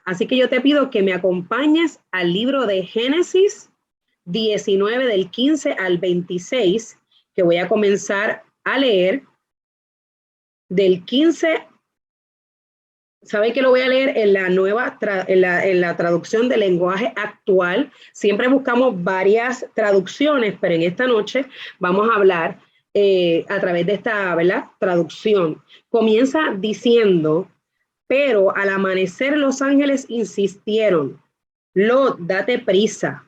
Así que yo te pido que me acompañes al libro de Génesis 19 del 15 al 26, que voy a comenzar a leer del 15. ¿Sabe que lo voy a leer en la nueva, en la traducción del lenguaje actual? Siempre buscamos varias traducciones, pero en esta noche vamos a hablar a través de esta, ¿verdad?, traducción. Comienza diciendo, pero al amanecer los ángeles insistieron, Lot, date prisa,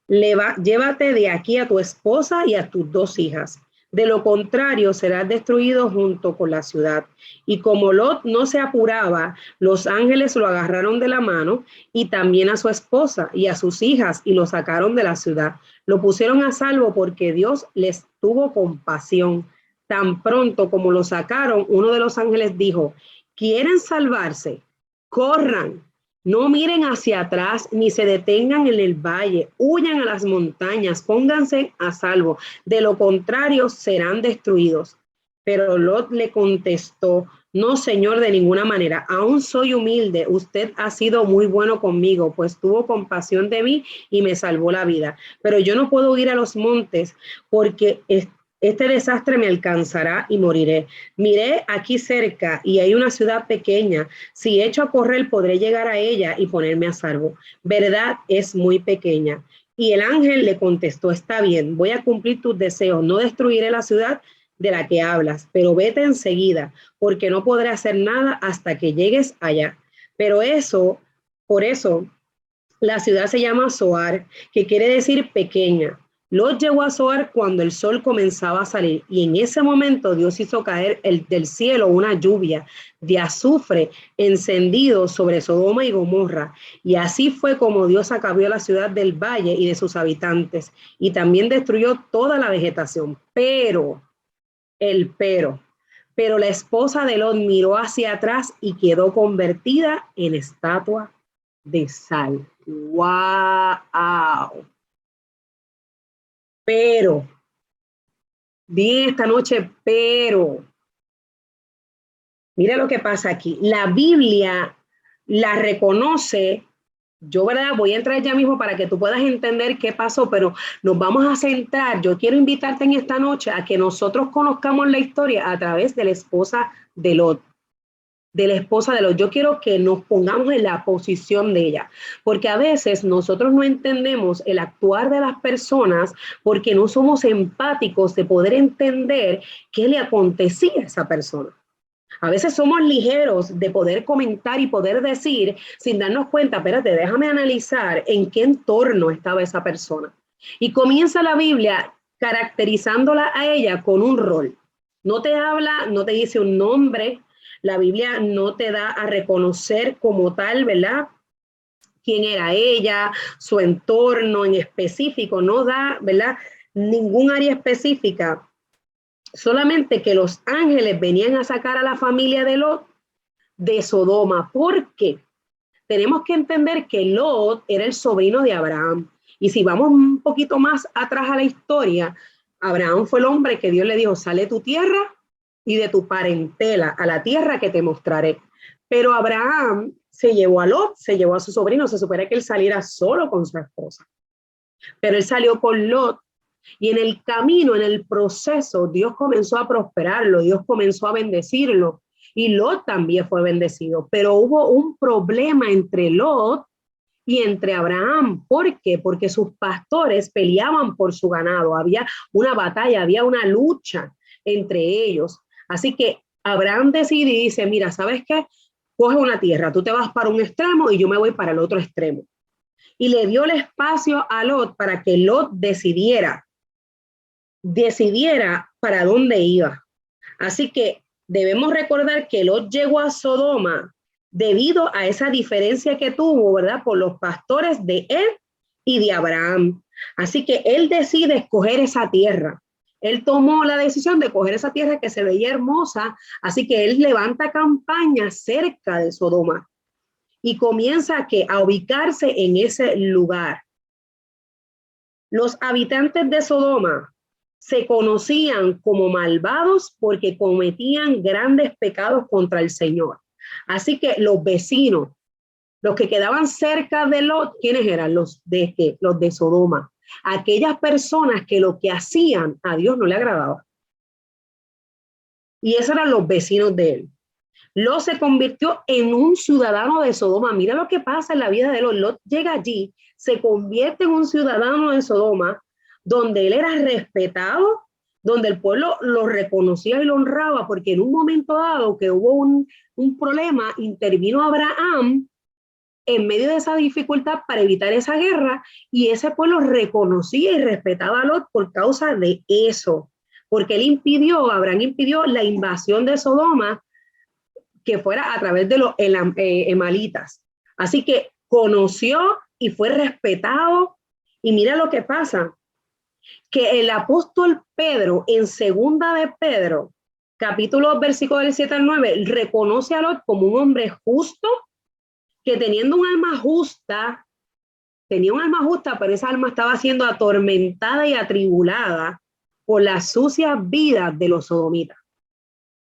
llévate de aquí a tu esposa y a tus 2 hijas. De lo contrario, serás destruido junto con la ciudad. Y como Lot no se apuraba, los ángeles lo agarraron de la mano y también a su esposa y a sus hijas y lo sacaron de la ciudad. Lo pusieron a salvo porque Dios les tuvo compasión. Tan pronto como lo sacaron, uno de los ángeles dijo, ¿quieren salvarse? Corran. No miren hacia atrás ni se detengan en el valle, huyan a las montañas, pónganse a salvo, de lo contrario serán destruidos. Pero Lot le contestó, no, señor, de ninguna manera, aún soy humilde, usted ha sido muy bueno conmigo, pues tuvo compasión de mí y me salvó la vida. Pero yo no puedo ir a los montes porque este desastre me alcanzará y moriré. Miré aquí cerca y hay una ciudad pequeña. Si echo a correr, podré llegar a ella y ponerme a salvo. Verdad, es muy pequeña. Y el ángel le contestó, está bien, voy a cumplir tus deseos. No destruiré la ciudad de la que hablas, pero vete enseguida, porque no podré hacer nada hasta que llegues allá. Pero por eso, la ciudad se llama Zoar, que quiere decir pequeña. Lot llegó a Zoar cuando el sol comenzaba a salir y en ese momento Dios hizo caer del cielo una lluvia de azufre encendido sobre Sodoma y Gomorra. Y así fue como Dios acabó la ciudad del valle y de sus habitantes y también destruyó toda la vegetación. Pero la esposa de Lot miró hacia atrás y quedó convertida en estatua de sal. ¡Wow! Pero, bien esta noche, pero, mira lo que pasa aquí. La Biblia la reconoce. Yo, ¿verdad? Voy a entrar ya mismo para que tú puedas entender qué pasó, pero nos vamos a centrar. Yo quiero invitarte en esta noche a que nosotros conozcamos la historia a través de la esposa de Lot. Yo quiero que nos pongamos en la posición de ella, porque a veces nosotros no entendemos el actuar de las personas porque no somos empáticos de poder entender qué le acontecía a esa persona. A veces somos ligeros de poder comentar y poder decir sin darnos cuenta, espérate, déjame analizar en qué entorno estaba esa persona. Y comienza la Biblia caracterizándola a ella con un rol. No te habla, no te dice un nombre, la Biblia no te da a reconocer como tal, ¿verdad?, quién era ella, su entorno en específico, no da, ¿verdad?, ningún área específica. Solamente que los ángeles venían a sacar a la familia de Lot de Sodoma. ¿Por qué? Tenemos que entender que Lot era el sobrino de Abraham. Y si vamos un poquito más atrás a la historia, Abraham fue el hombre que Dios le dijo, sale de tu tierra y de tu parentela a la tierra que te mostraré. Pero Abraham se llevó a Lot, se llevó a su sobrino, se supone que él saliera solo con su esposa. Pero él salió con Lot. Y en el camino, en el proceso, Dios comenzó a prosperarlo, Dios comenzó a bendecirlo y Lot también fue bendecido. Pero hubo un problema entre Lot y entre Abraham. ¿Por qué? Porque sus pastores peleaban por su ganado. Había una batalla, había una lucha entre ellos. Así que Abraham decide y dice, mira, ¿sabes qué? Coge una tierra, tú te vas para un extremo y yo me voy para el otro extremo. Y le dio el espacio a Lot para que Lot decidiera para dónde iba. Así que debemos recordar que Lot llegó a Sodoma debido a esa diferencia que tuvo, ¿verdad?, por los pastores de él y de Abraham. Así que él decide escoger esa tierra. Él tomó la decisión de coger esa tierra que se veía hermosa, así que él levanta campaña cerca de Sodoma y comienza a ubicarse en ese lugar. Los habitantes de Sodoma se conocían como malvados porque cometían grandes pecados contra el Señor. Así que los vecinos Los que quedaban cerca de Lot, ¿quiénes eran? Los de Sodoma. Aquellas personas que lo que hacían a Dios no le agradaba. Y esos eran los vecinos de él. Lot se convirtió en un ciudadano de Sodoma. Mira lo que pasa en la vida de Lot. Lot llega allí, se convierte en un ciudadano de Sodoma, donde él era respetado, donde el pueblo lo reconocía y lo honraba, porque en un momento dado que hubo un problema, intervino Abraham en medio de esa dificultad para evitar esa guerra, y ese pueblo reconocía y respetaba a Lot por causa de eso, porque Abraham impidió la invasión de Sodoma, que fuera a través de los emalitas. Así que conoció y fue respetado. Y mira lo que pasa, que el apóstol Pedro, en segunda de Pedro, capítulo versículo del 7 al 9, reconoce a Lot como un hombre justo, que teniendo un alma justa, tenía un alma justa, pero esa alma estaba siendo atormentada y atribulada por las sucias vidas de los sodomitas.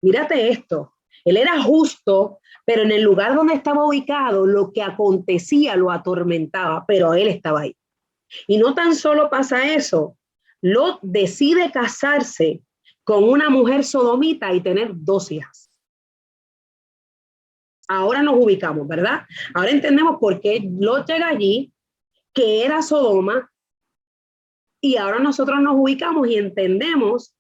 Mírate esto. Él era justo, pero en el lugar donde estaba ubicado, lo que acontecía lo atormentaba, pero él estaba ahí. Y no tan solo pasa eso, Lot decide casarse con una mujer sodomita y tener 2 hijas. Ahora nos ubicamos, ¿verdad? Ahora entendemos por qué Lot llega allí, que era Sodoma, y ahora nosotros nos ubicamos y entendemos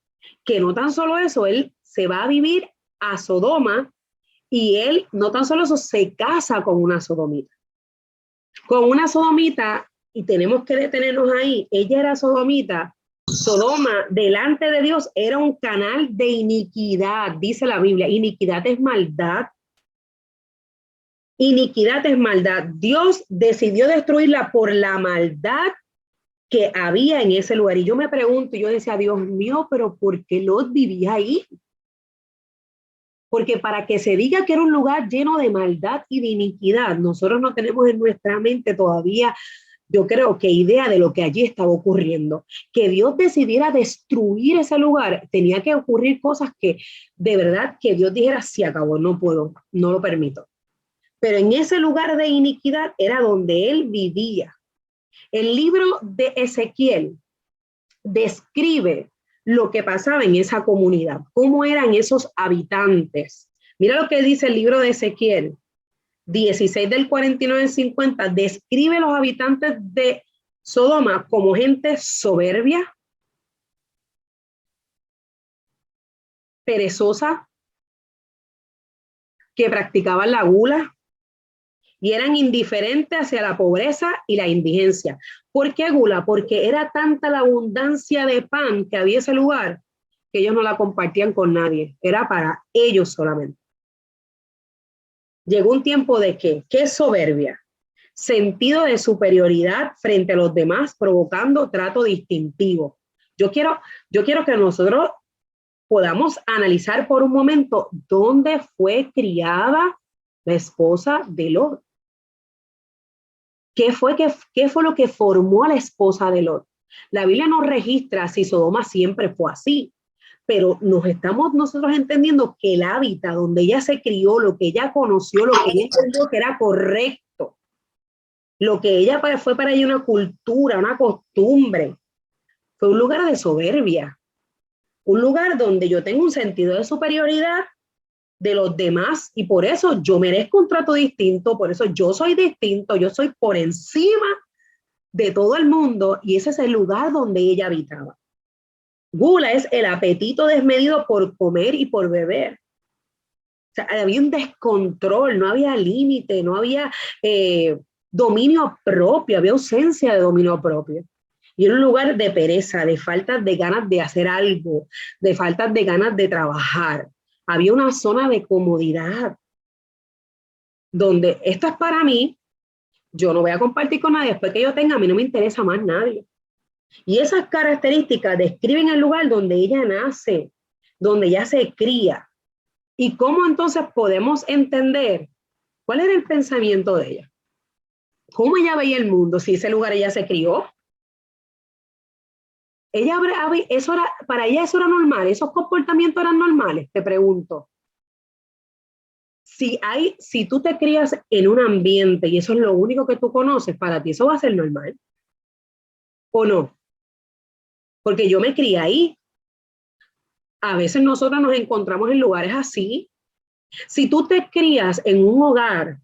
que no tan solo eso, él se va a vivir a Sodoma, y él no tan solo eso, se casa con una sodomita. Con una sodomita, y tenemos que detenernos ahí, ella era sodomita. Sodoma, delante de Dios, era un canal de iniquidad, dice la Biblia. Iniquidad es maldad. Iniquidad es maldad. Dios decidió destruirla por la maldad que había en ese lugar. Y yo me pregunto, yo decía, Dios mío, pero ¿por qué Lot vivía ahí? Porque para que se diga que era un lugar lleno de maldad y de iniquidad, nosotros no tenemos en nuestra mente todavía, yo creo que idea de lo que allí estaba ocurriendo. Que Dios decidiera destruir ese lugar, tenía que ocurrir cosas que de verdad que Dios dijera, se acabó, no puedo, no lo permito. Pero en ese lugar de iniquidad era donde él vivía. El libro de Ezequiel describe lo que pasaba en esa comunidad, cómo eran esos habitantes. Mira lo que dice el libro de Ezequiel 16 del 49 al 50, describe los habitantes de Sodoma como gente soberbia, perezosa, que practicaban la gula y eran indiferentes hacia la pobreza y la indigencia. ¿Por qué gula? Porque era tanta la abundancia de pan que había en ese lugar que ellos no la compartían con nadie, era para ellos solamente. Llegó un tiempo de ¿qué es soberbia? Sentido de superioridad frente a los demás, provocando trato distintivo. Yo quiero que nosotros podamos analizar por un momento dónde fue criada la esposa de Lot. ¿Qué fue lo que formó a la esposa de Lot? La Biblia no registra si Sodoma siempre fue así, pero estamos nosotros entendiendo que el hábitat donde ella se crió, lo que ella conoció, lo que ella entendió que era correcto, lo que ella fue para ella una cultura, una costumbre, fue un lugar de soberbia, un lugar donde yo tengo un sentido de superioridad de los demás y por eso yo merezco un trato distinto, por eso yo soy distinto, yo soy por encima de todo el mundo, y ese es el lugar donde ella habitaba. Gula es el apetito desmedido por comer y por beber. O sea, había un descontrol, no había límite, no había dominio propio, había ausencia de dominio propio. Y era un lugar de pereza, de falta de ganas de hacer algo, de falta de ganas de trabajar. Había una zona de comodidad donde esto es para mí, yo no voy a compartir con nadie, después que yo tenga, a mí no me interesa más nadie. Y esas características describen el lugar donde ella nace, donde ella se cría. ¿Y cómo entonces podemos entender cuál era el pensamiento de ella? ¿Cómo ella veía el mundo si ese lugar ella se crió? Para ella eso era normal, esos comportamientos eran normales, te pregunto. Si tú te crías en un ambiente y eso es lo único que tú conoces, para ti eso va a ser normal, ¿o no? Porque yo me crié ahí. A veces nosotros nos encontramos en lugares así. Si tú te crías en un hogar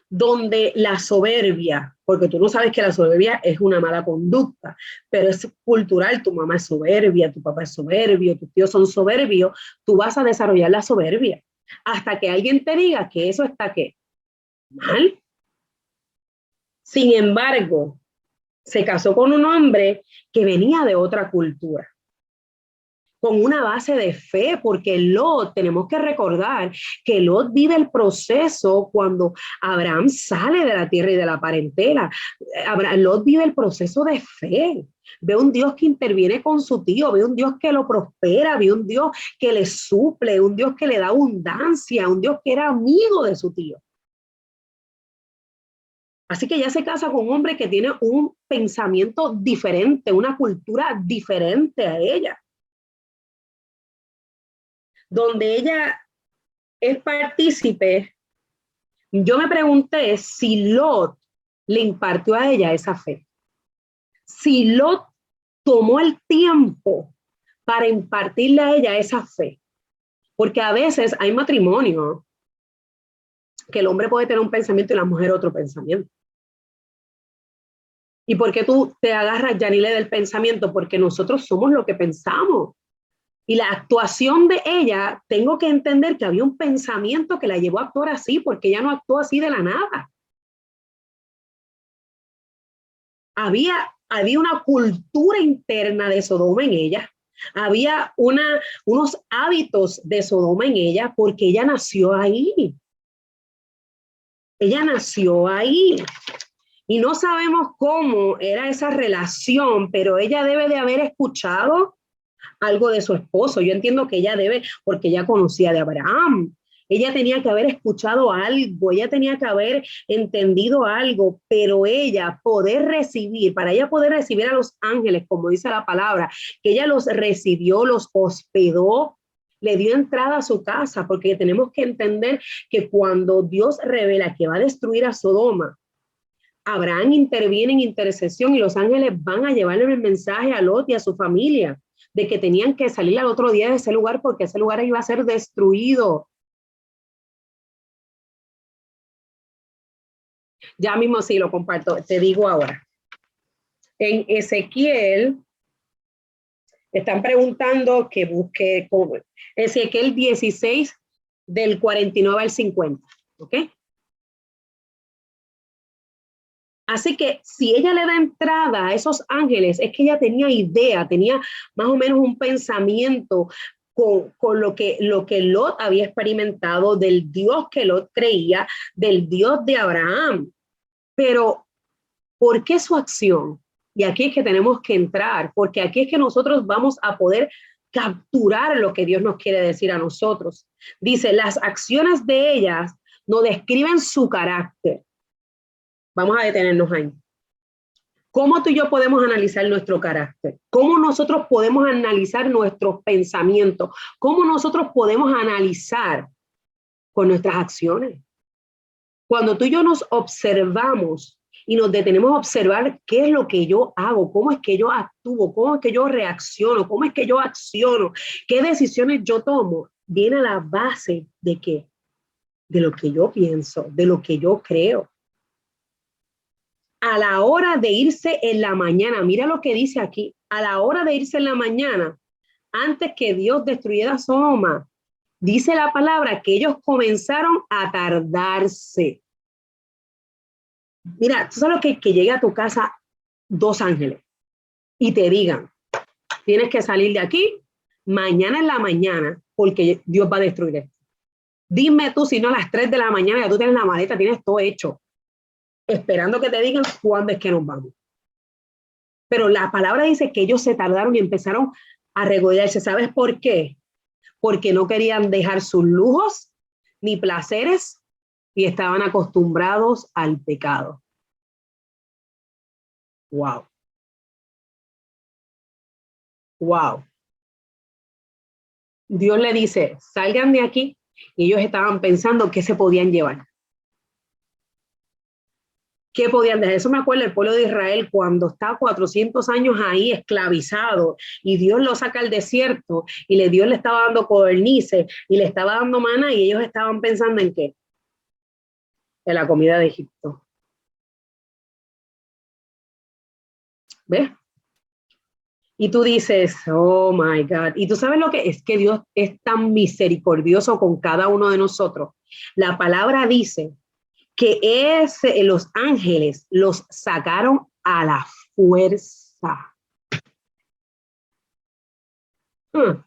donde la soberbia, porque tú no sabes que la soberbia es una mala conducta, pero es cultural, tu mamá es soberbia, tu papá es soberbio, tus tíos son soberbios, tú vas a desarrollar la soberbia hasta que alguien te diga que eso está ¿qué? Mal. Sin embargo, se casó con un hombre que venía de otra cultura, con una base de fe, porque Lot, tenemos que recordar que Lot vive el proceso cuando Abraham sale de la tierra y de la parentela. Lot vive el proceso de fe. Ve un Dios que interviene con su tío, ve un Dios que lo prospera, ve un Dios que le suple, un Dios que le da abundancia, un Dios que era amigo de su tío. Así que ella se casa con un hombre que tiene un pensamiento diferente, una cultura diferente a ella, donde ella es partícipe. Yo me pregunté si Lot le impartió a ella esa fe, si Lot tomó el tiempo para impartirle a ella esa fe, porque a veces hay matrimonio que el hombre puede tener un pensamiento y la mujer otro pensamiento. ¿Y por qué tú te agarras, Yanile, del pensamiento? Porque nosotros somos lo que pensamos. Y la actuación de ella, tengo que entender que había un pensamiento que la llevó a actuar así, porque ella no actuó así de la nada. Había una cultura interna de Sodoma en ella. Había unos hábitos de Sodoma en ella porque ella nació ahí. Ella nació ahí. Y no sabemos cómo era esa relación, pero ella debe de haber escuchado algo de su esposo. Yo entiendo que ella debe, porque ella conocía de Abraham. Ella tenía que haber escuchado algo, ella tenía que haber entendido algo, pero para ella poder recibir a los ángeles, como dice la palabra, que ella los recibió, los hospedó, le dio entrada a su casa, porque tenemos que entender que cuando Dios revela que va a destruir a Sodoma, Abraham interviene en intercesión y los ángeles van a llevarle el mensaje a Lot y a su familia de que tenían que salir al otro día de ese lugar porque ese lugar iba a ser destruido. Ya mismo sí lo comparto, te digo ahora. En Ezequiel, están preguntando que busque Ezequiel 16 del 49 al 50, ¿ok? Así que si ella le da entrada a esos ángeles, es que ella tenía idea, tenía más o menos un pensamiento con lo que Lot había experimentado, del Dios que Lot creía, del Dios de Abraham. Pero, ¿por qué su acción? Y aquí es que tenemos que entrar, porque aquí es que nosotros vamos a poder capturar lo que Dios nos quiere decir a nosotros. Dice, las acciones de ellas no describen su carácter. Vamos a detenernos ahí. ¿Cómo tú y yo podemos analizar nuestro carácter? ¿Cómo nosotros podemos analizar nuestros pensamientos? ¿Cómo nosotros podemos analizar con nuestras acciones? Cuando tú y yo nos observamos y nos detenemos a observar qué es lo que yo hago, cómo es que yo actúo, cómo es que yo reacciono, cómo es que yo acciono, qué decisiones yo tomo, viene a la base de qué, de lo que yo pienso, de lo que yo creo. A la hora de irse en la mañana, mira lo que dice aquí, a la hora de irse en la mañana, antes que Dios destruyera Sodoma, dice la palabra que ellos comenzaron a tardarse. Mira, tú sabes que llegue a tu casa dos ángeles y te digan, tienes que salir de aquí mañana en la mañana porque Dios va a destruir esto. Dime tú si no a las 3 de la mañana ya tú tienes la maleta, tienes todo hecho, esperando que te digan cuándo es que nos vamos. Pero la palabra dice que ellos se tardaron y empezaron a regocijarse. ¿Sabes por qué? Porque no querían dejar sus lujos ni placeres y estaban acostumbrados al pecado. Wow. Wow. Dios le dice, salgan de aquí Y ellos estaban pensando qué se podían llevar. ¿Qué podían dejar? Eso me acuerdo el pueblo de Israel cuando está 400 años ahí esclavizado y Dios lo saca al desierto y Dios le estaba dando codornices y le estaba dando maná y ellos estaban pensando en qué? En la comida de Egipto. ¿Ves? Y tú dices, oh my God. Y tú sabes lo que es que Dios es tan misericordioso con cada uno de nosotros. La palabra dice que los ángeles los sacaron a la fuerza. Hmm.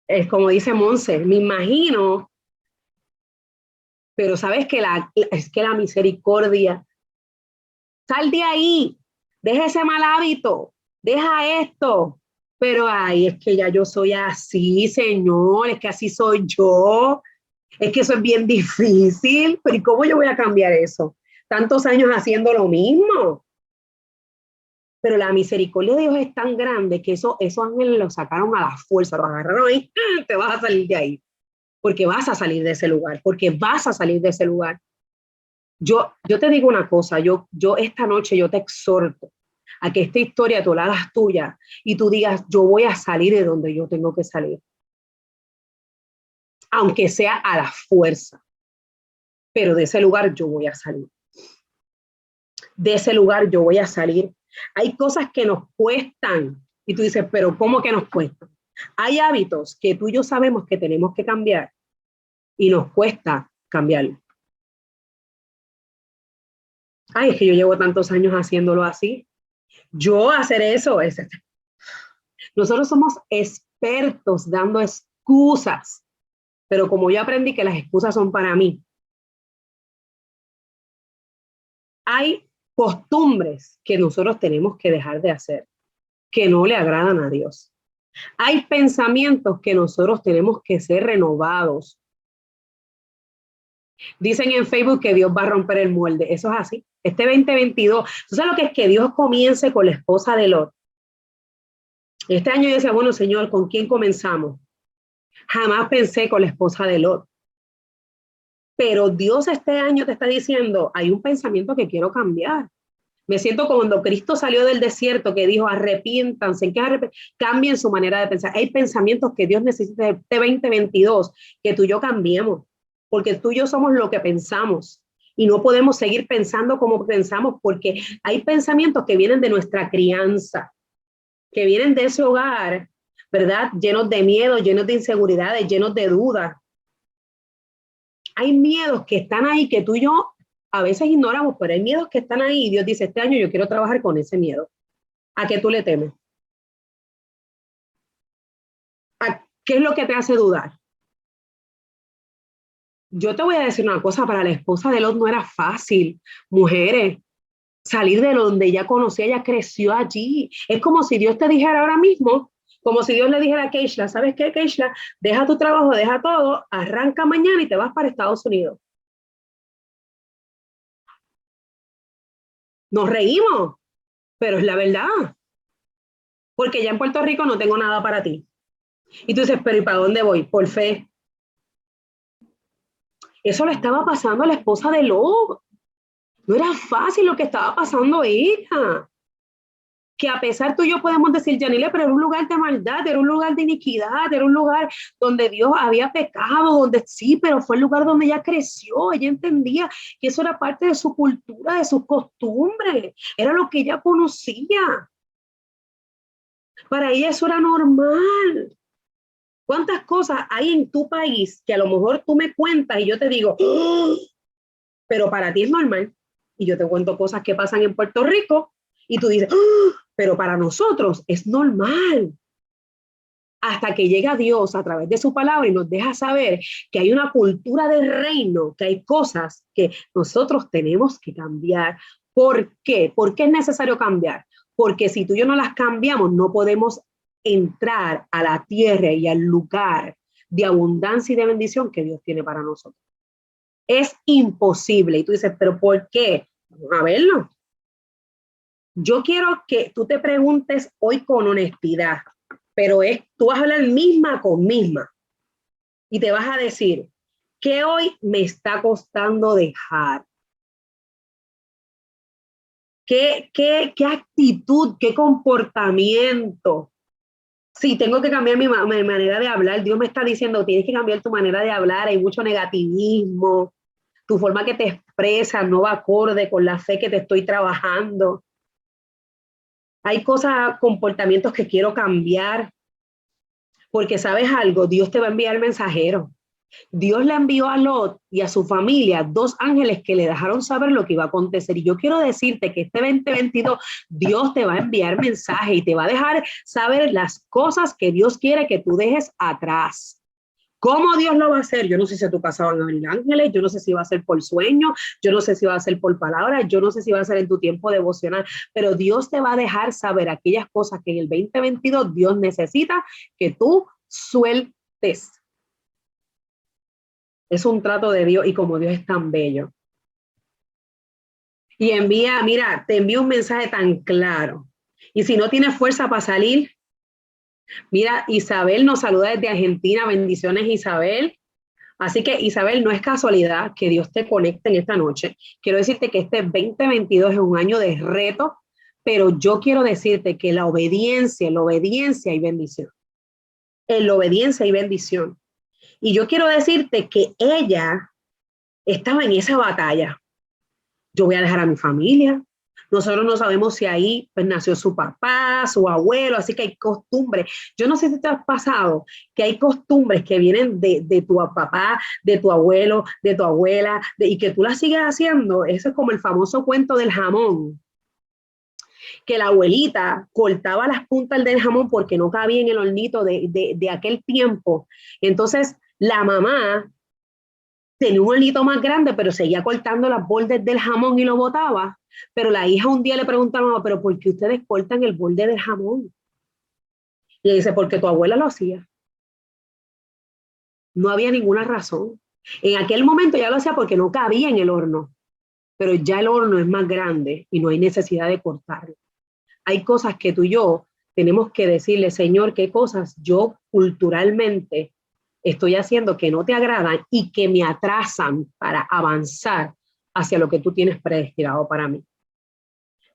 Es como dice Monse, me imagino, pero sabes que es que la misericordia, sal de ahí, deja ese mal hábito, deja esto, pero ay, es que ya yo soy así, señor, es que así soy yo, es que eso es bien difícil, pero ¿y cómo yo voy a cambiar eso? Tantos años haciendo lo mismo. Pero la misericordia de Dios es tan grande que esos ángeles los sacaron a la fuerza, los agarraron ahí, te vas a salir de ahí, porque vas a salir de ese lugar, porque vas a salir de ese lugar. Yo te digo una cosa, yo esta noche yo te exhorto a que esta historia tú la hagas tuya y tú digas, yo voy a salir de donde yo tengo que salir, aunque sea a la fuerza, pero de ese lugar yo voy a salir. De ese lugar yo voy a salir. Hay cosas que nos cuestan y tú dices, pero ¿cómo que nos cuestan? Hay hábitos que tú y yo sabemos que tenemos que cambiar y nos cuesta cambiarlo. Ay, es que yo llevo tantos años haciéndolo así. Yo hacer eso, nosotros somos expertos dando excusas, pero como yo aprendí que las excusas son para mí, hay costumbres que nosotros tenemos que dejar de hacer, que no le agradan a Dios. Hay pensamientos que nosotros tenemos que ser renovados. Dicen en Facebook que Dios va a romper el molde. Eso es así. Este 2022, ¿tú sabes lo que es que Dios comience con la esposa de Lot? Este año yo decía, bueno, Señor, ¿con quién comenzamos? Jamás pensé con la esposa de Lot. Pero Dios este año te está diciendo, hay un pensamiento que quiero cambiar. Me siento como cuando Cristo salió del desierto, que dijo, arrepiéntanse, cambien su manera de pensar. Hay pensamientos que Dios necesita de este 2022, que tú y yo cambiemos, porque tú y yo somos lo que pensamos y no podemos seguir pensando como pensamos, porque hay pensamientos que vienen de nuestra crianza, que vienen de ese hogar, ¿verdad? Llenos de miedo, llenos de inseguridades, llenos de dudas. Hay miedos que están ahí que tú y yo a veces ignoramos, pero hay miedos que están ahí y Dios dice, este año yo quiero trabajar con ese miedo. ¿A qué tú le temes? ¿A qué es lo que te hace dudar? Yo te voy a decir una cosa, para la esposa de Lot no era fácil, mujeres, salir de donde ella conocía, ella creció allí. Es como si Dios te dijera ahora mismo, como si Dios le dijera a Keishla, ¿sabes qué, Keishla? Deja tu trabajo, deja todo, arranca mañana y te vas para Estados Unidos. Nos reímos, pero es la verdad, porque ya en Puerto Rico no tengo nada para ti. Y tú dices, pero ¿y para dónde voy? Por fe. Eso le estaba pasando a la esposa de Lot. No era fácil lo que estaba pasando a ella. Que a pesar tú y yo podemos decir, Yanile, pero era un lugar de maldad, era un lugar de iniquidad, era un lugar donde Dios había pecado, donde sí, pero fue el lugar donde ella creció, ella entendía que eso era parte de su cultura, de sus costumbres, era lo que ella conocía. Para ella eso era normal. ¿Cuántas cosas hay en tu país que a lo mejor tú me cuentas y yo te digo, ¡oh! Pero para ti es normal? Y yo te cuento cosas que pasan en Puerto Rico y tú dices, ¡oh! Pero para nosotros es normal. Hasta que llega Dios a través de su palabra y nos deja saber que hay una cultura de reino, que hay cosas que nosotros tenemos que cambiar. ¿Por qué? ¿Por qué es necesario cambiar? Porque si tú y yo no las cambiamos, no podemos entrar a la tierra y al lugar de abundancia y de bendición que Dios tiene para nosotros. Es imposible. Y tú dices, ¿pero por qué? Vamos a verlo. Yo quiero que tú te preguntes hoy con honestidad, pero tú vas a hablar misma con misma y te vas a decir, ¿qué hoy me está costando dejar? ¿Qué actitud, qué comportamiento? Si tengo que cambiar mi manera de hablar, Dios me está diciendo, tienes que cambiar tu manera de hablar, hay mucho negativismo, tu forma que te expresas no va acorde con la fe que te estoy trabajando. Hay cosas, comportamientos que quiero cambiar, porque sabes algo, Dios te va a enviar mensajeros. Dios le envió a Lot y a su familia 2 ángeles que le dejaron saber lo que iba a acontecer. Y yo quiero decirte que este 2022 Dios te va a enviar mensajes y te va a dejar saber las cosas que Dios quiere que tú dejes atrás. ¿Cómo Dios lo va a hacer? Yo no sé si a tu casa van a venir ángeles, yo no sé si va a ser por sueño, yo no sé si va a ser por palabras, yo no sé si va a ser en tu tiempo devocional, pero Dios te va a dejar saber aquellas cosas que en el 2022 Dios necesita que tú sueltes. Es un trato de Dios y como Dios es tan bello. Y mira, te envía un mensaje tan claro. Y si no tienes fuerza para salir, mira, Isabel nos saluda desde Argentina. Bendiciones, Isabel. Así que, Isabel, no es casualidad que Dios te conecte en esta noche. Quiero decirte que este 2022 es un año de reto, pero yo quiero decirte que la obediencia y bendición. En la obediencia y bendición. Y yo quiero decirte que ella estaba en esa batalla. Yo voy a dejar a mi familia. Nosotros no sabemos si ahí pues, nació su papá, su abuelo, así que hay costumbres. Yo no sé si te has pasado que hay costumbres que vienen de tu papá, de tu abuelo, de tu abuela, y que tú las sigues haciendo. Eso es como el famoso cuento del jamón, que la abuelita cortaba las puntas del jamón porque no cabía en el hornito de aquel tiempo. Entonces, la mamá tenía un hornito más grande, pero seguía cortando las bordes del jamón y lo botaba. Pero la hija un día le pregunta a mamá, ¿pero por qué ustedes cortan el borde del jamón? Y ella dice, porque tu abuela lo hacía. No había ninguna razón. En aquel momento ya lo hacía porque no cabía en el horno, pero ya el horno es más grande y no hay necesidad de cortarlo. Hay cosas que tú y yo tenemos que decirle, Señor, qué cosas yo culturalmente estoy haciendo que no te agradan y que me atrasan para avanzar hacia lo que tú tienes predestinado para mí.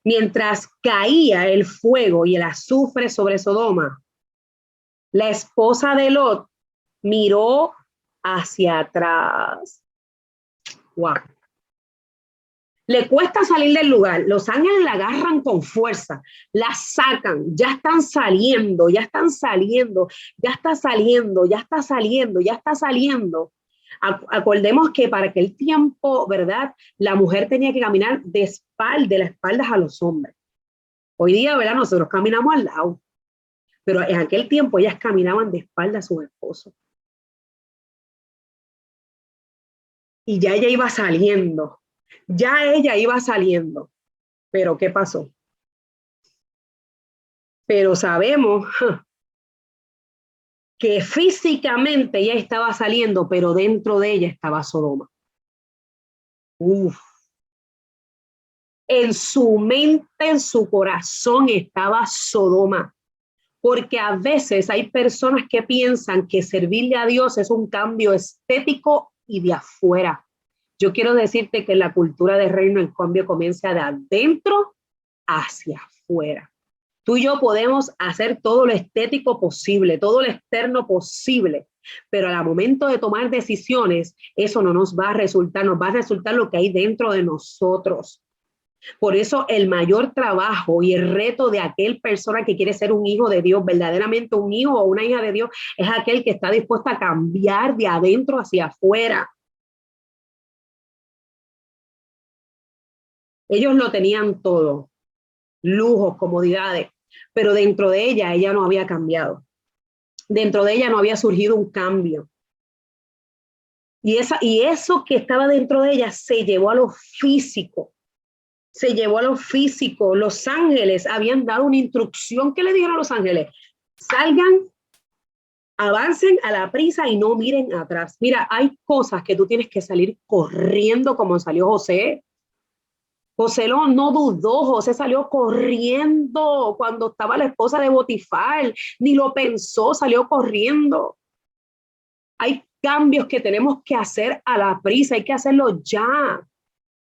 Mientras caía el fuego y el azufre sobre Sodoma, la esposa de Lot miró hacia atrás. Wow. Le cuesta salir del lugar, los ángeles la agarran con fuerza, la sacan, ya están saliendo, ya están saliendo, ya está saliendo, ya está saliendo, ya está saliendo. Acordemos que para aquel tiempo, ¿verdad? La mujer tenía que caminar de las espaldas a los hombres. Hoy día, ¿verdad? Nosotros caminamos al lado, pero en aquel tiempo ellas caminaban de espaldas a sus esposos. Y ya ella iba saliendo, pero ¿qué pasó? Pero sabemos que físicamente ella estaba saliendo, pero dentro de ella estaba Sodoma. Uf. En su mente, en su corazón estaba Sodoma. Porque a veces hay personas que piensan que servirle a Dios es un cambio estético y de afuera. Yo quiero decirte que en la cultura del reino el cambio comienza de adentro hacia afuera. Tú y yo podemos hacer todo lo estético posible, todo lo externo posible, pero al momento de tomar decisiones, eso no nos va a resultar, nos va a resultar lo que hay dentro de nosotros. Por eso el mayor trabajo y el reto de aquel persona que quiere ser un hijo de Dios, verdaderamente un hijo o una hija de Dios, es aquel que está dispuesto a cambiar de adentro hacia afuera. Ellos lo tenían todo, lujos, comodidades, pero dentro de ella no había cambiado. Dentro de ella no había surgido un cambio. Y eso que estaba dentro de ella se llevó a lo físico. Se llevó a lo físico. Los ángeles habían dado una instrucción. ¿Qué le dijeron a los ángeles? Salgan, avancen a la prisa y no miren atrás. Mira, hay cosas que tú tienes que salir corriendo como salió José. José no dudó, José salió corriendo cuando estaba la esposa de Potifar, ni lo pensó, salió corriendo. Hay cambios que tenemos que hacer a la prisa, hay que hacerlo ya.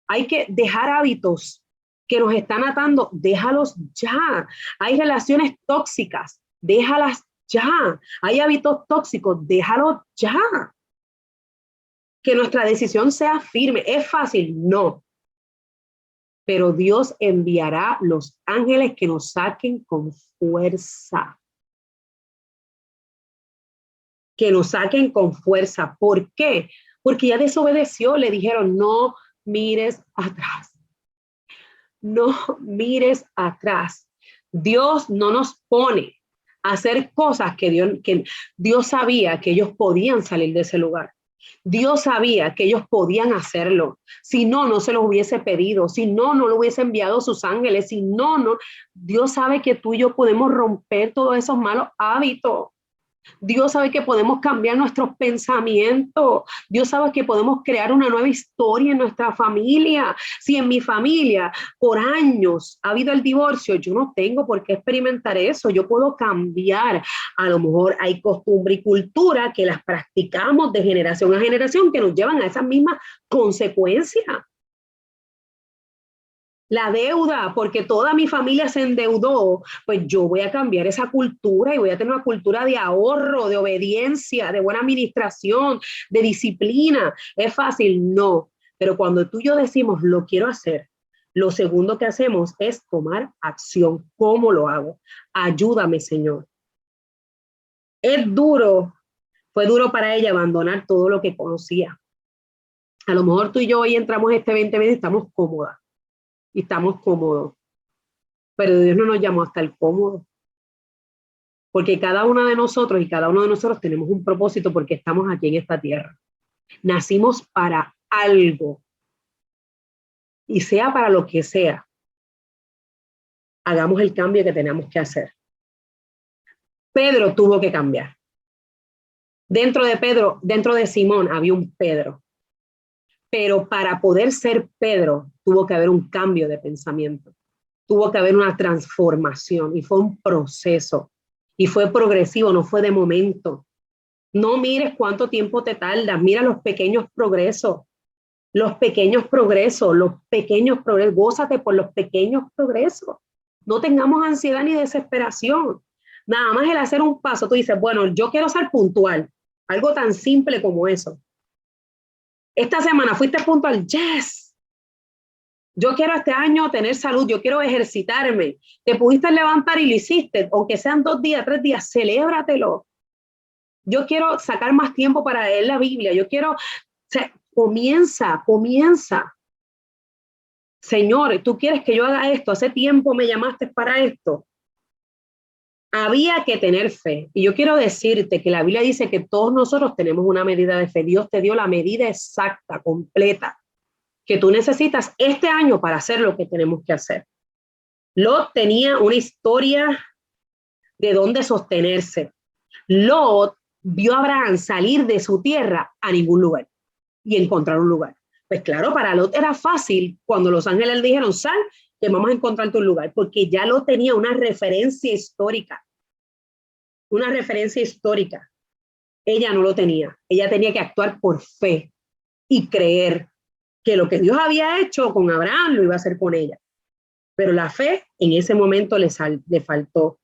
Hay que dejar hábitos que nos están atando, déjalos ya. Hay relaciones tóxicas, déjalas ya. Hay hábitos tóxicos, déjalos ya. Que nuestra decisión sea firme. ¿Es fácil? No. Pero Dios enviará los ángeles que nos saquen con fuerza. Que nos saquen con fuerza. ¿Por qué? Porque ya desobedeció. Le dijeron, no mires atrás. No mires atrás. Dios no nos pone a hacer cosas que Dios sabía que ellos podían salir de ese lugar. Dios sabía que ellos podían hacerlo. Si no, no se los hubiese pedido. Si no, no lo hubiese enviado sus ángeles. Si no, no. Dios sabe que tú y yo podemos romper todos esos malos hábitos. Dios sabe que podemos cambiar nuestros pensamientos. Dios sabe que podemos crear una nueva historia en nuestra familia. Si en mi familia por años ha habido el divorcio, yo no tengo por qué experimentar eso. Yo puedo cambiar. A lo mejor hay costumbre y cultura que las practicamos de generación a generación que nos llevan a esas mismas consecuencias. La deuda, porque toda mi familia se endeudó, pues yo voy a cambiar esa cultura y voy a tener una cultura de ahorro, de obediencia, de buena administración, de disciplina. ¿Es fácil? No. Pero cuando tú y yo decimos, lo quiero hacer, lo segundo que hacemos es tomar acción. ¿Cómo lo hago? Ayúdame, Señor. Es duro, fue duro para ella abandonar todo lo que conocía. A lo mejor tú y yo hoy entramos este 2020 y estamos cómodas. Y estamos cómodos. Pero Dios no nos llamó a estar cómodos. Porque cada una de nosotros y cada uno de nosotros tenemos un propósito porque estamos aquí en esta tierra. Nacimos para algo. Y sea para lo que sea, hagamos el cambio que tenemos que hacer. Pedro tuvo que cambiar. Dentro de Simón había un Pedro. Pero para poder ser Pedro, tuvo que haber un cambio de pensamiento. Tuvo que haber una transformación y fue un proceso. Y fue progresivo, no fue de momento. No mires cuánto tiempo te tardas, mira los pequeños progresos. Los pequeños progresos, gózate por los pequeños progresos. No tengamos ansiedad ni desesperación. Nada más el hacer un paso, tú dices, bueno, yo quiero ser puntual. Algo tan simple como eso. Esta semana fuiste puntual, yes. Yo quiero este año tener salud, yo quiero ejercitarme. Te pudiste levantar y lo hiciste, aunque sean 2 días, 3 días, celébratelo. Yo quiero sacar más tiempo para leer la Biblia, yo quiero, o sea, comienza. Señor, tú quieres que yo haga esto, hace tiempo me llamaste para esto. Había que tener fe. Y yo quiero decirte que la Biblia dice que todos nosotros tenemos una medida de fe. Dios te dio la medida exacta, completa, que tú necesitas este año para hacer lo que tenemos que hacer. Lot tenía una historia de dónde sostenerse. Lot vio a Abraham salir de su tierra a ningún lugar y encontrar un lugar. Pues claro, para Lot era fácil cuando los ángeles le dijeron, sal, que vamos a encontrarte un lugar, porque ya Lot tenía una referencia histórica. Una referencia histórica. Ella no lo tenía. Ella tenía que actuar por fe y creer que lo que Dios había hecho con Abraham lo iba a hacer con ella. Pero la fe en ese momento le faltó.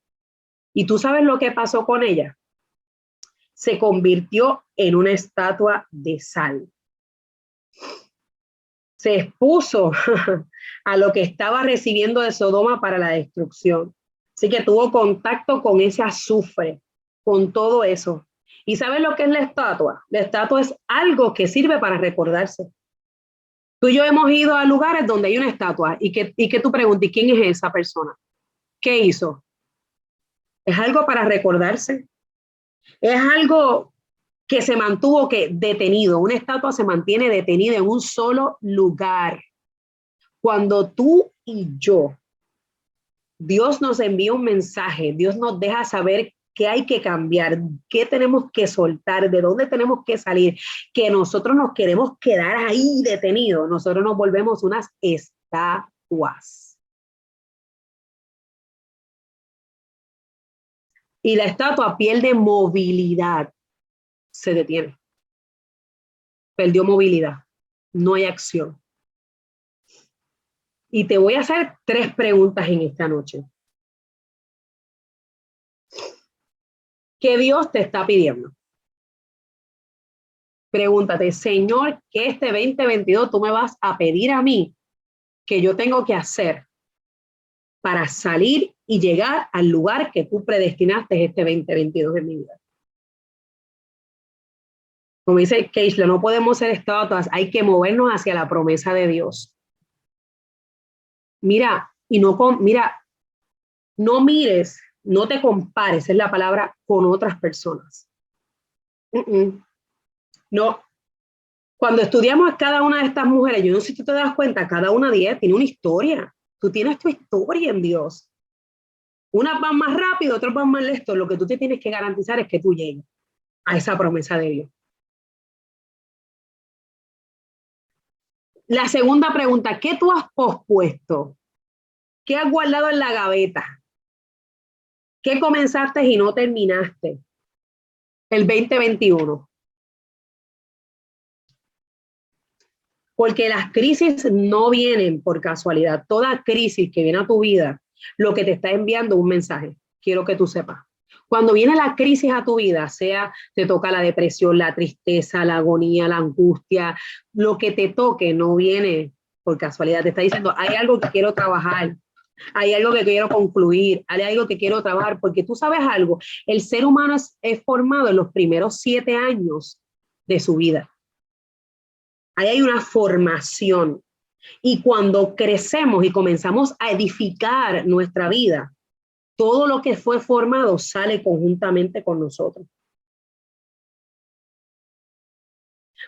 ¿Y tú sabes lo que pasó con ella? Se convirtió en una estatua de sal. Se expuso a lo que estaba recibiendo de Sodoma para la destrucción. Así que tuvo contacto con ese azufre, con todo eso. ¿Y sabes lo que es la estatua? La estatua es algo que sirve para recordarse. Tú y yo hemos ido a lugares donde hay una estatua y que tú preguntas, ¿quién es esa persona? ¿Qué hizo? Es algo para recordarse. Es algo que se mantuvo detenido. Una estatua se mantiene detenida en un solo lugar. Cuando tú y yo, Dios nos envía un mensaje, Dios nos deja saber qué hay que cambiar, qué tenemos que soltar, de dónde tenemos que salir, que nosotros nos queremos quedar ahí detenidos, nosotros nos volvemos unas estatuas. estatuas. Y la estatua pierde movilidad, se detiene. Perdió movilidad, no hay acción. Y te voy a hacer 3 preguntas en esta noche. ¿Qué Dios te está pidiendo? Pregúntate, Señor, ¿qué este 2022 tú me vas a pedir a mí que yo tengo que hacer para salir y llegar al lugar que tú predestinaste este 2022 en mi vida? Como dice Keishla, no podemos ser estatuas, hay que movernos hacia la promesa de Dios. Mira, no mires, no te compares, es la palabra, con otras personas. No. Cuando estudiamos a cada una de estas mujeres, yo no sé si tú te das cuenta, cada una de ellas tiene una historia. Tú tienes tu historia en Dios. Unas van más rápido, otras van más lento. Lo que tú te tienes que garantizar es que tú llegues a esa promesa de Dios. La segunda pregunta, ¿qué tú has pospuesto? ¿Qué has guardado en la gaveta? ¿Qué comenzaste y no terminaste? El 2021. Porque las crisis no vienen por casualidad. Toda crisis que viene a tu vida, lo que te está enviando un mensaje. Quiero que tú sepas. Cuando viene la crisis a tu vida, sea te toca la depresión, la tristeza, la agonía, la angustia, lo que te toque no viene por casualidad. Te está diciendo, hay algo que quiero trabajar, hay algo que quiero concluir, hay algo que quiero trabajar, porque tú sabes algo, el ser humano es formado en los primeros 7 años de su vida. Ahí hay una formación. Y cuando crecemos y comenzamos a edificar nuestra vida, todo lo que fue formado sale conjuntamente con nosotros.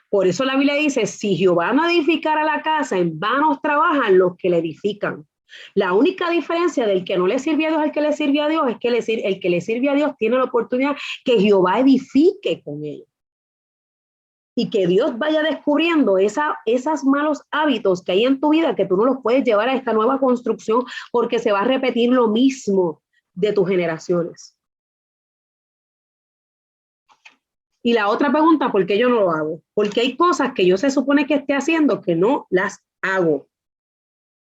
Por eso la Biblia dice, si Jehová no edificara la casa, en vano trabajan los que la edifican. La única diferencia del que no le sirve a Dios al que le sirve a Dios es que el que le sirve a Dios tiene la oportunidad que Jehová edifique con ellos. Y que Dios vaya descubriendo esos malos hábitos que hay en tu vida, que tú no los puedes llevar a esta nueva construcción porque se va a repetir lo mismo de tus generaciones. Y la otra pregunta, ¿por qué yo no lo hago? Porque hay cosas que yo se supone que esté haciendo que no las hago.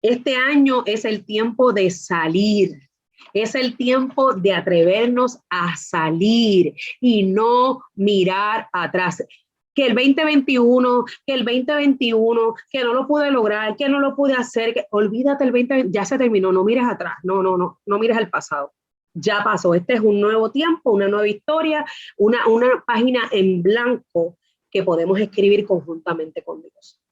Este año es el tiempo de salir. Es el tiempo de atrevernos a salir y no mirar atrás. Que el 2021, que no lo pude lograr, que no lo pude hacer, que olvídate el 2020, ya se terminó, no mires atrás, no mires al pasado. Ya pasó, este es un nuevo tiempo, una nueva historia, una página en blanco que podemos escribir conjuntamente con Dios.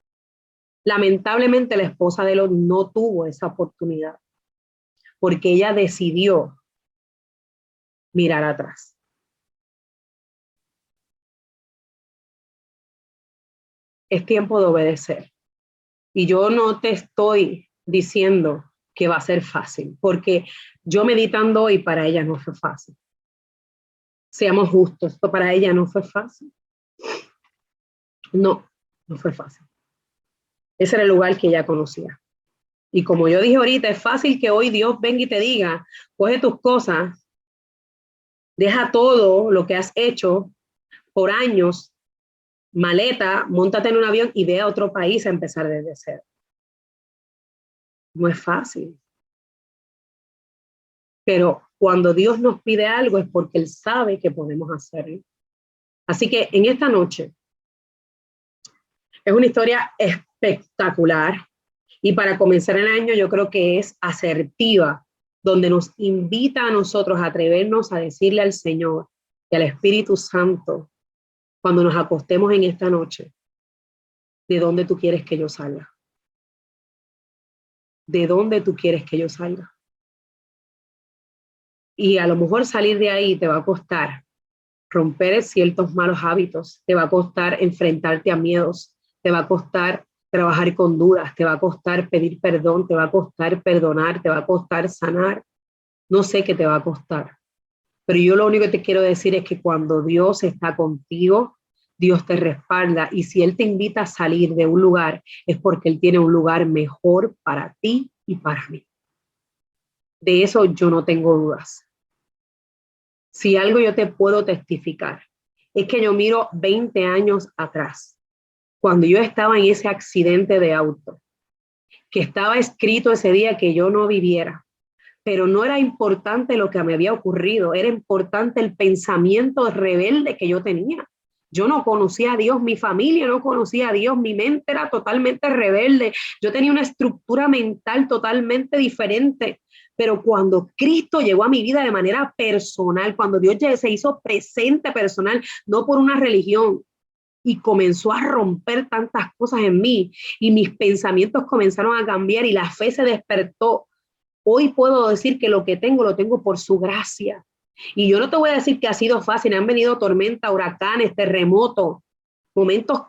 Lamentablemente la esposa de Lot no tuvo esa oportunidad porque ella decidió mirar atrás. Es tiempo de obedecer. Y yo no te estoy diciendo que va a ser fácil, porque yo meditando hoy para ella no fue fácil. Seamos justos, esto para ella no fue fácil. No fue fácil. Ese era el lugar que ella conocía. Y como yo dije ahorita, es fácil que hoy Dios venga y te diga, coge tus cosas, deja todo lo que has hecho por años, maleta, móntate en un avión y ve a otro país a empezar desde cero. No es fácil. Pero cuando Dios nos pide algo es porque Él sabe que podemos hacerlo. Así que en esta noche es una historia espectacular y para comenzar el año yo creo que es asertiva, donde nos invita a nosotros a atrevernos a decirle al Señor y al Espíritu Santo cuando nos acostemos en esta noche, ¿de dónde tú quieres que yo salga? ¿De dónde tú quieres que yo salga? Y a lo mejor salir de ahí te va a costar romper ciertos malos hábitos, te va a costar enfrentarte a miedos, te va a costar trabajar con dudas, te va a costar pedir perdón, te va a costar perdonar, te va a costar sanar. No sé qué te va a costar, pero yo lo único que te quiero decir es que cuando Dios está contigo, Dios te respalda y si Él te invita a salir de un lugar es porque Él tiene un lugar mejor para ti y para mí. De eso yo no tengo dudas. Si algo yo te puedo testificar, es que yo miro 20 años atrás, cuando yo estaba en ese accidente de auto, que estaba escrito ese día que yo no viviera, pero no era importante lo que me había ocurrido, era importante el pensamiento rebelde que yo tenía. Yo no conocía a Dios, mi familia no conocía a Dios, mi mente era totalmente rebelde, yo tenía una estructura mental totalmente diferente. Pero cuando Cristo llegó a mi vida de manera personal, cuando Dios se hizo presente personal, no por una religión, y comenzó a romper tantas cosas en mí, y mis pensamientos comenzaron a cambiar y la fe se despertó. Hoy puedo decir que lo tengo por su gracia. Y yo no te voy a decir que ha sido fácil, han venido tormentas, huracanes, terremotos, momentos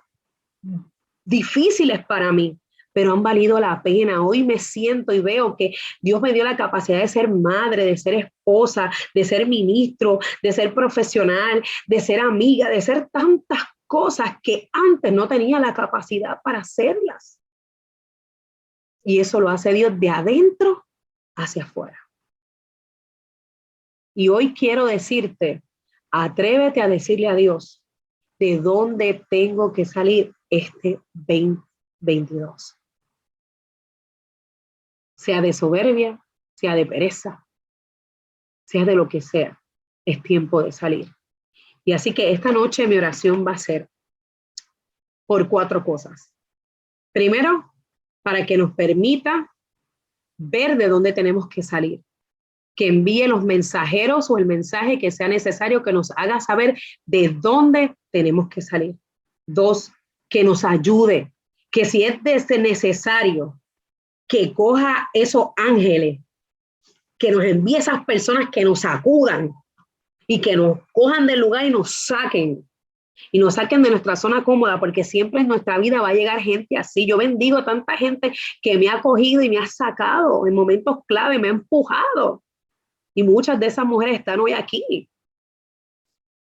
difíciles para mí, pero han valido la pena. Hoy me siento y veo que Dios me dio la capacidad de ser madre, de ser esposa, de ser ministro, de ser profesional, de ser amiga, de ser tantas cosas que antes no tenía la capacidad para hacerlas. Y eso lo hace Dios de adentro hacia afuera. Y hoy quiero decirte, atrévete a decirle a Dios de dónde tengo que salir este 2022. Sea de soberbia, sea de pereza, sea de lo que sea, es tiempo de salir. Y así que esta noche mi oración va a ser por 4 cosas. Primero, para que nos permita ver de dónde tenemos que salir. Que envíe los mensajeros o el mensaje que sea necesario que nos haga saber de dónde tenemos que salir. 2, que nos ayude, que si es necesario, que coja esos ángeles, que nos envíe esas personas que nos sacudan y que nos cojan del lugar y nos saquen de nuestra zona cómoda, porque siempre en nuestra vida va a llegar gente así. Yo bendigo a tanta gente que me ha cogido y me ha sacado en momentos clave, me ha empujado. Y muchas de esas mujeres están hoy aquí.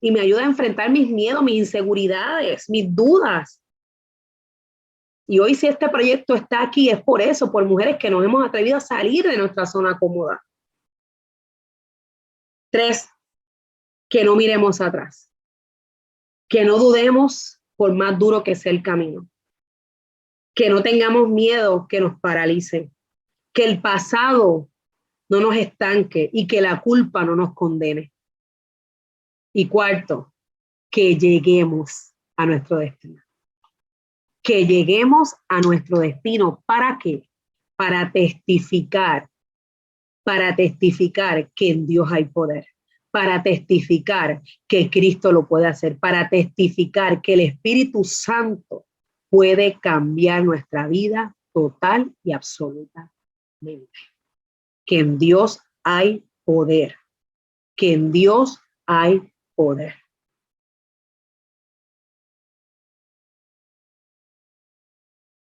Y me ayuda a enfrentar mis miedos, mis inseguridades, mis dudas. Y hoy si este proyecto está aquí es por eso, por mujeres que nos hemos atrevido a salir de nuestra zona cómoda. 3, que no miremos atrás. Que no dudemos por más duro que sea el camino. Que no tengamos miedo que nos paralice. Que el pasado no nos estanque y que la culpa no nos condene. Y 4, que lleguemos a nuestro destino. Que lleguemos a nuestro destino. ¿Para qué? Para testificar que en Dios hay poder, para testificar que Cristo lo puede hacer, para testificar que el Espíritu Santo puede cambiar nuestra vida total y absolutamente. Que en Dios hay poder, que en Dios hay poder.